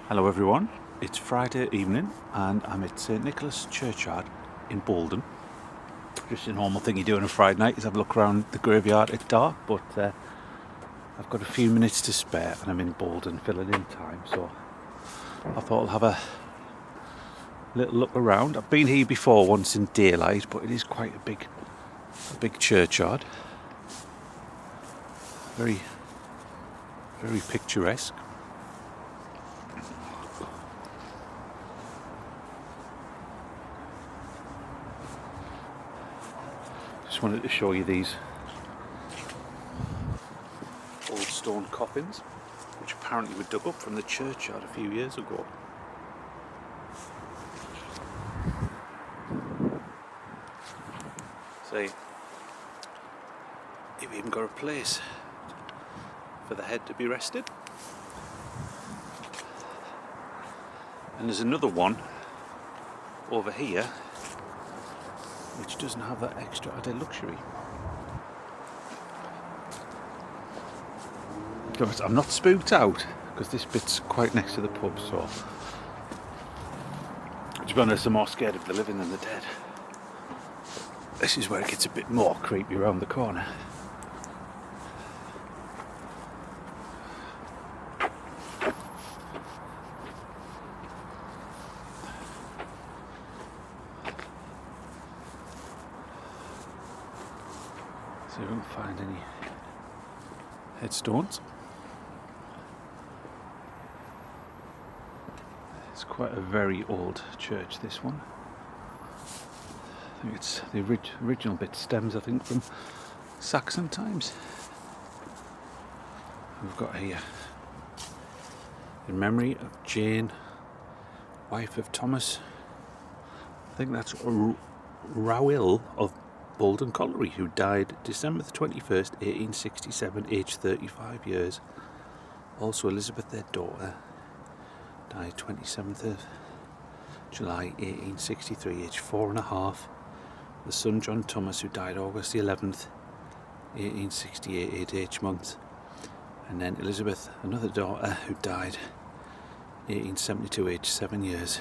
Hello everyone, it's Friday evening and I'm at St Nicholas Churchyard in Boldon. Just a normal thing you do on a Friday night is have a look around the graveyard at dark, but I've got a few minutes to spare and I'm in Boldon filling in time, so I thought I'll have a little look around. I've been here before once in daylight, but it is quite a big churchyard. Very, very picturesque. Just wanted to show you these old stone coffins, which apparently were dug up from the churchyard a few years ago. See, you've even got a place for the head to be rested. And there's another one over here which doesn't have that extra added luxury. I'm not spooked out because this bit's quite next to the pub, so to be honest, I'm more scared of the living than the dead. This is where it gets a bit more creepy around the corner. So we won't find any headstones. It's quite a very old church, this one. I think it's the original bit stems, I think, from Saxon times. We've got here, in memory of Jane, wife of Thomas. I think that's Rowell of Boldon Colliery, who died December the 21st, 1867, aged 35 years. Also Elizabeth, their daughter, died 27th of July 1863, aged 4.5. The son John Thomas, who died August the 11th, 1868, aged 8 months. And then Elizabeth, another daughter, who died 1872, aged 7 years.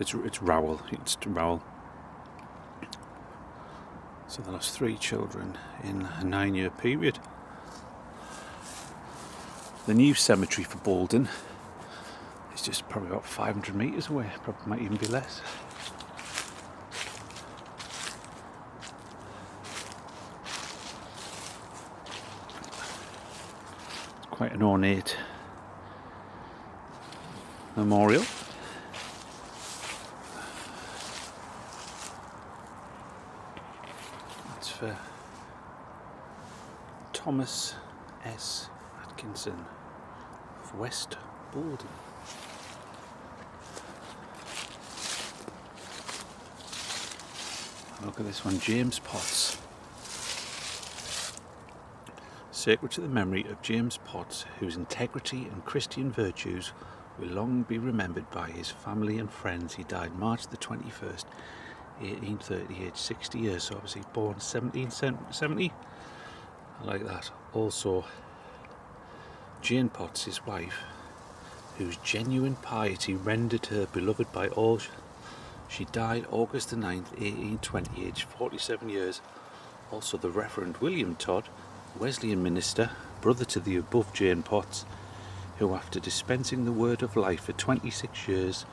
So it's Rowell. So they lost 3 children in a 9-year period. The new cemetery for Boldon is just probably about 500 metres away, probably might even be less. It's quite an ornate memorial. It's for Thomas S. Atkinson of West Boldon. Look at this one, James Potts. Sacred to the memory of James Potts, whose integrity and Christian virtues will long be remembered by his family and friends. He died March the 21st, 1830, aged 60 years, so obviously born 1770. I like that. Also, Jane Potts, his wife, whose genuine piety rendered her beloved by all. She died August the 9th, 1820, aged 47 years. Also the Reverend William Todd, Wesleyan minister, brother to the above Jane Potts, who after dispensing the word of life for 26 years,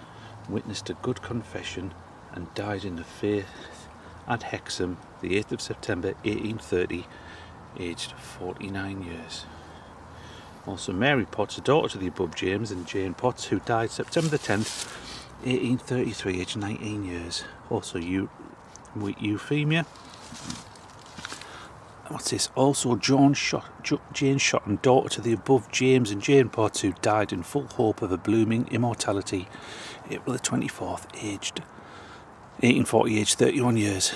witnessed a good confession and died in the faith at Hexham, the 8th of September, 1830, aged 49 years. Also Mary Potts, a daughter to the above James and Jane Potts, who died September the 10th, 1833, aged 19 years. Also Euphemia. What's this? Also Jane Shotton, daughter to the above James and Jane Potts, who died in full hope of a blooming immortality, April the 24th, aged 1840, aged 31 years,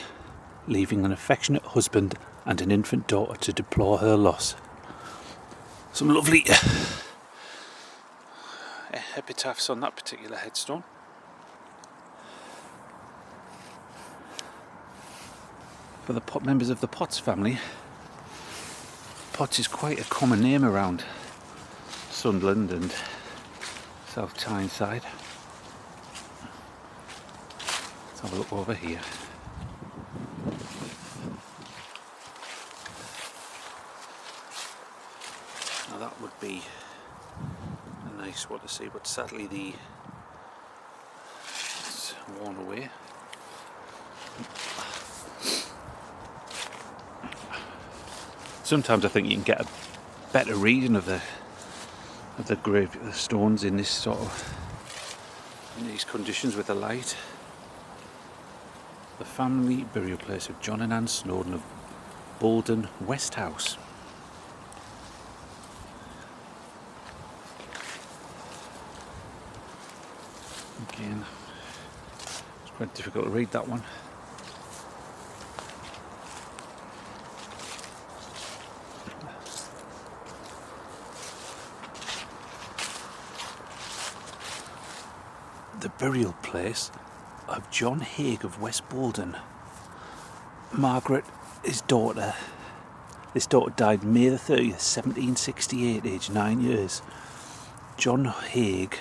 leaving an affectionate husband and an infant daughter to deplore her loss. Some lovely epitaphs on that particular headstone. For the members of the Potts family, Potts is quite a common name around Sunderland and South Tyneside. Let's have a look over here. Now that would be a nice one to see, but sadly it's worn away. Sometimes I think you can get a better reading of the grave, the stones in this sort of, in these conditions with the light. The family burial place of John and Anne Snowdon of Boldon, West House. Again, it's quite difficult to read that one. The burial place of John Haig of West Boldon. Margaret, his daughter. This daughter died May the 30th, 1768, aged 9 years. John Haig,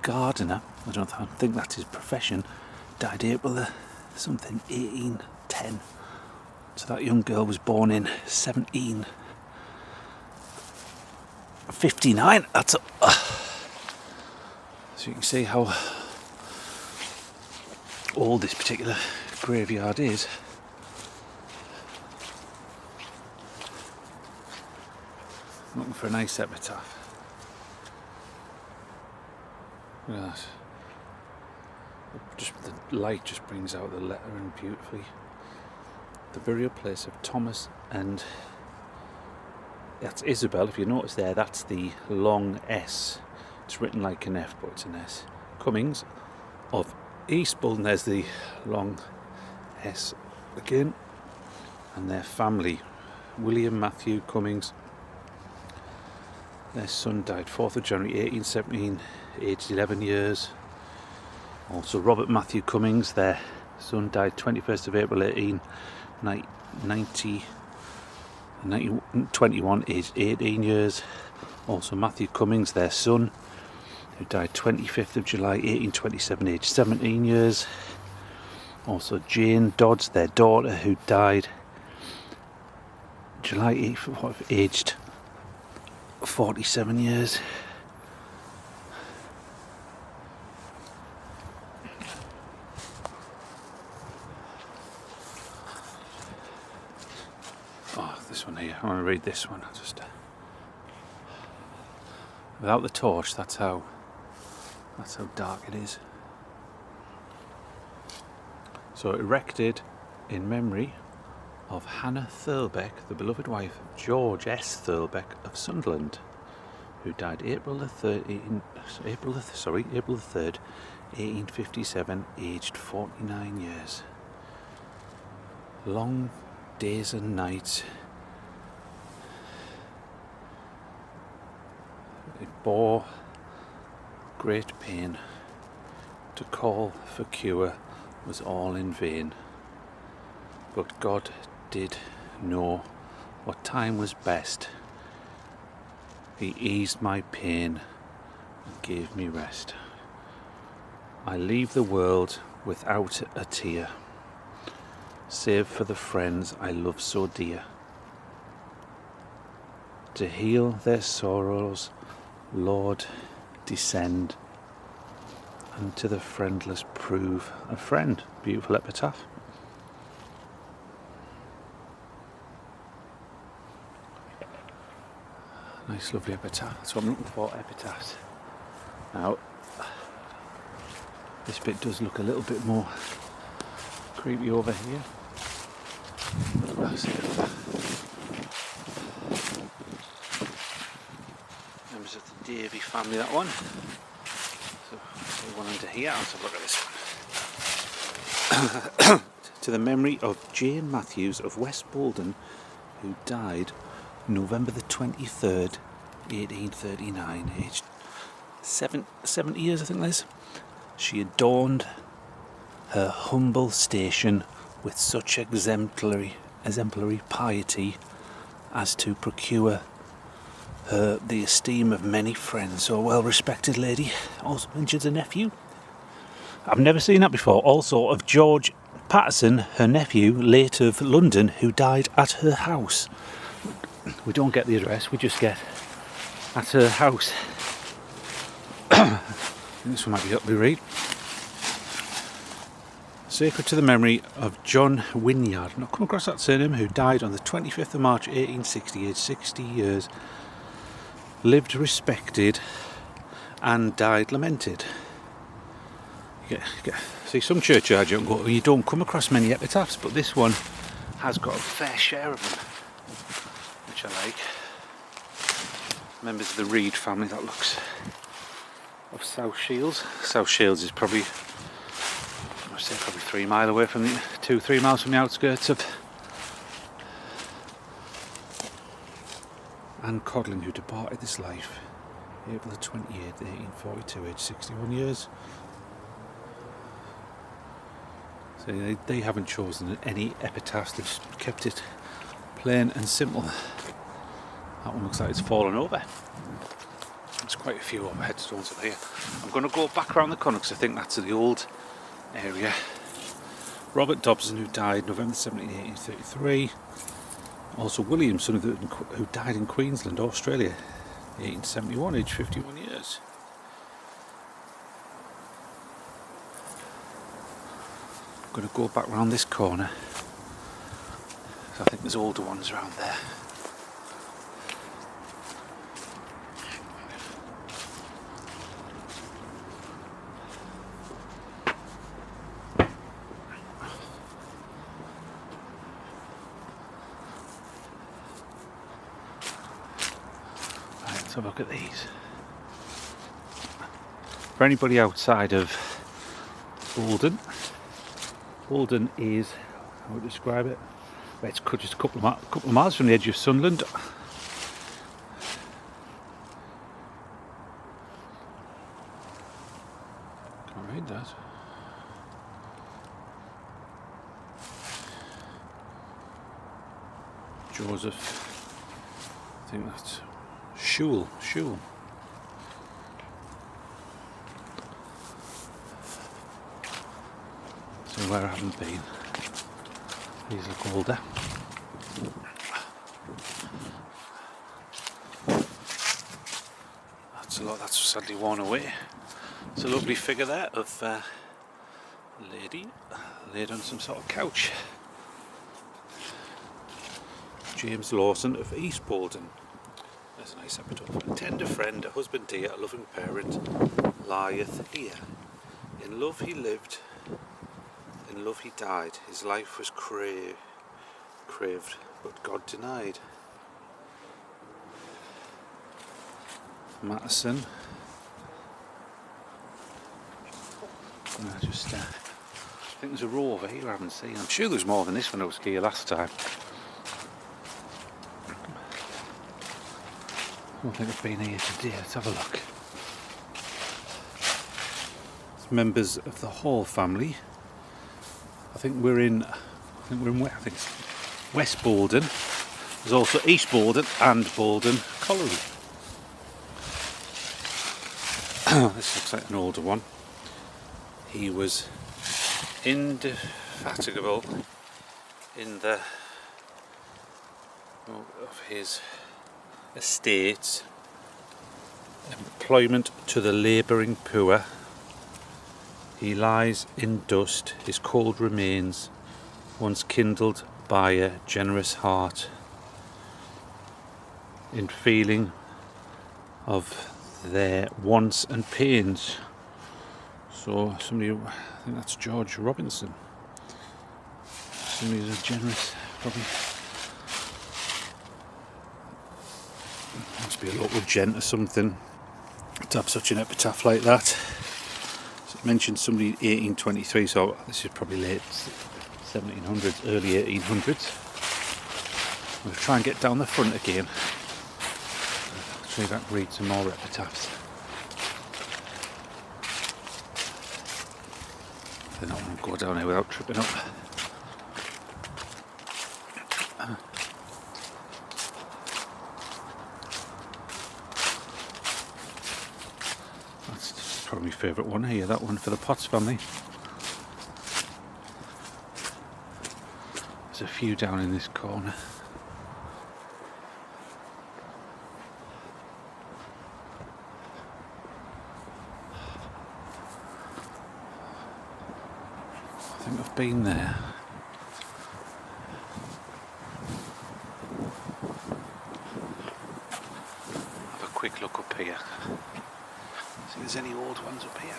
gardener, I think that's his profession, died April the something, 1810. So that young girl was born in 1759. That's so you can see how old this particular graveyard is. I'm looking for a nice epitaph. Look at that. Just the light just brings out the lettering beautifully. The burial place of Thomas and that's Isabel. If you notice there, that's the long S. It's written like an F, but it's an S. Cummings of East Boldon. There's the long S again. And their family, William Matthew Cummings. Their son died 4th of January 1817, aged 11 years. Also Robert Matthew Cummings, their son died 21st of April 1821, aged 18 years. Also Matthew Cummings, their son, who died 25th of July 1827, aged 17 years. Also Jane Dodds, their daughter, who died July 8th, aged 47 years. Oh, this one here, I want to read this one. Without the torch, that's how dark it is. So erected in memory of Hannah Thirlbeck, the beloved wife of George S. Thirlbeck of Sunderland, who died April the 3rd, 1857, aged 49 years. Long days and nights. It bore great pain. To call for cure was all in vain. But God did know what time was best. He eased my pain and gave me rest. I leave the world without a tear, save for the friends I love so dear. To heal their sorrows, Lord, descend, and to the friendless prove a friend. Beautiful epitaph. Nice, lovely epitaph. That's what I'm looking for, epitaphs. Now, this bit does look a little bit more creepy over here. Members of the Davy family, that one. So, one under here. Let's have a look at this one. To the memory of Jane Matthews of West Boldon, who died November the 23rd, 1839, aged 70 years, I think that is. She adorned her humble station with such exemplary piety as to procure the esteem of many friends. So a well-respected lady also mentions a nephew. I've never seen that before. Also of George Patterson, her nephew, late of London, who died at her house. We don't get the address, we just get at her house. This one might be up to read. Sacred to the memory of John Wynyard, not come across that surname, who died on the 25th of March 1860, aged 60 years. Lived respected and died lamented. See, some churchyards you don't come across many epitaphs, but this one has got a fair share of them, which I like. Members of the Reed family, that looks of South Shields. South Shields is probably 3 miles away from 2-3 miles from the outskirts of Anne Codling, who departed this life April the 28th, 1842, aged 61 years. So they haven't chosen any epitaphs, they've just kept it plain and simple. That one looks like it's fallen over. There's quite a few other headstones up here. I'm going to go back around the corner because I think that's the old area. Robert Dobson, who died November 17, 1833. Also William, son of who died in Queensland, Australia, 1871, aged 51 years. I'm going to go back round this corner. So I think there's older ones around there. Right, let's have a look at these. For anybody outside of Boldon, Boldon is, how would I describe it? Well, it's just a couple of miles from the edge of Sunderland. Can't read that. Joseph, I think that's Shule. So where I haven't been, these look older. That's a lot, that's sadly worn away. It's a lovely figure there of a lady laid on some sort of couch. James Lawson of East Boldon. There's a nice epitaph. A tender friend, a husband dear, a loving parent, lieth here. In love he lived, in love he died. His life was craved, but God denied. Matteson. I think there's a row over here I haven't seen. I'm sure there's more than this when I was here last time. I don't think I've been here today. Let's have a look. It's members of the Hall family. I think we're in West Boldon. There's also East Boldon and Boldon Colliery. This looks like an older one. He was indefatigable in the of his estates, employment to the labouring poor. He lies in dust, his cold remains, once kindled by a generous heart, in feeling of their wants and pains. So somebody, I think that's George Robinson. Somebody who's generous, probably. Must be a local gent or something to have such an epitaph like that. So it mentioned somebody in 1823, so this is probably late 1700s, early 1800s. We'll try and get down the front again. See if I can read some more epitaphs. I don't want to go down here without tripping up. Probably my favourite one here, that one for the Potts family. There's a few down in this corner. I think I've been there. Have a quick look up here. See if there's any old ones up here.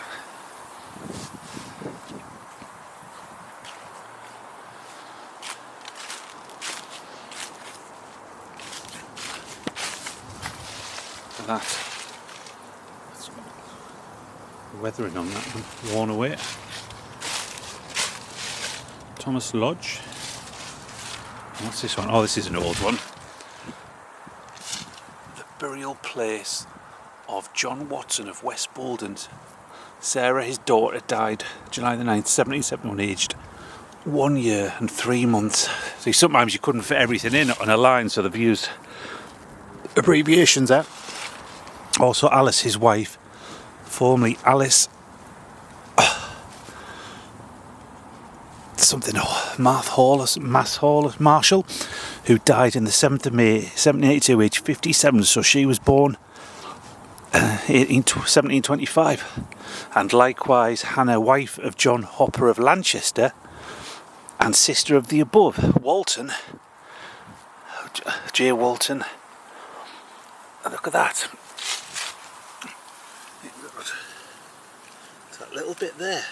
Look at that. The weathering on that one worn away. Thomas Lodge. What's this one? Oh, this is an old one. The burial place of John Watson of West Boldon. Sarah, his daughter, died July the 9th, 1771, aged 1 year and 3 months. See, sometimes you couldn't fit everything in on a line, so they've used abbreviations there. Also, Alice, his wife, formerly Alice something, Marshall, who died in the 7th of May 1782, aged 57, so she was born 1725. And likewise Hannah, wife of John Hopper of Lanchester and sister of the above, Walton, J. Walton. Look at that. That little bit there,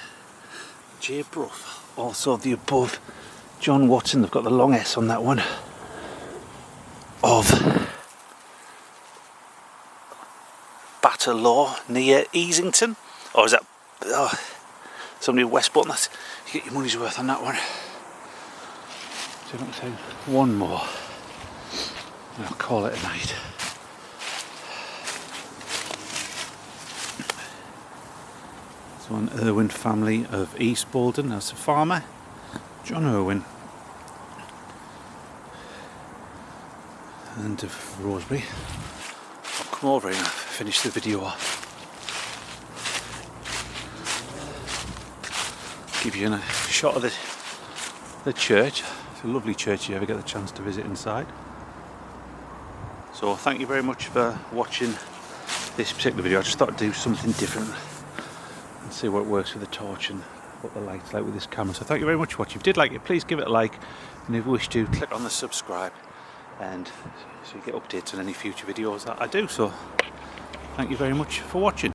J. Bruff. Also the above, John Watson. They've got the long S on that one, of Batterlaw near Easington. Or is that somebody in West Boldon? You get your money's worth on that one. So I'm going to say one more and I'll call it a night. One Irwin family of East Boldon. That's a farmer, John Irwin, and of Rosebery. I'll come over here and finish the video off. Give you a shot of the church. It's a lovely church if you ever get the chance to visit inside. So thank you very much for watching this particular video. I just thought I'd do something different. See what works with the torch and what the light's like with this camera. So thank you very much for watching. If you did like it, please give it a like, and if you wish to, click on the subscribe, and so you get updates on any future videos that I do. So thank you very much for watching.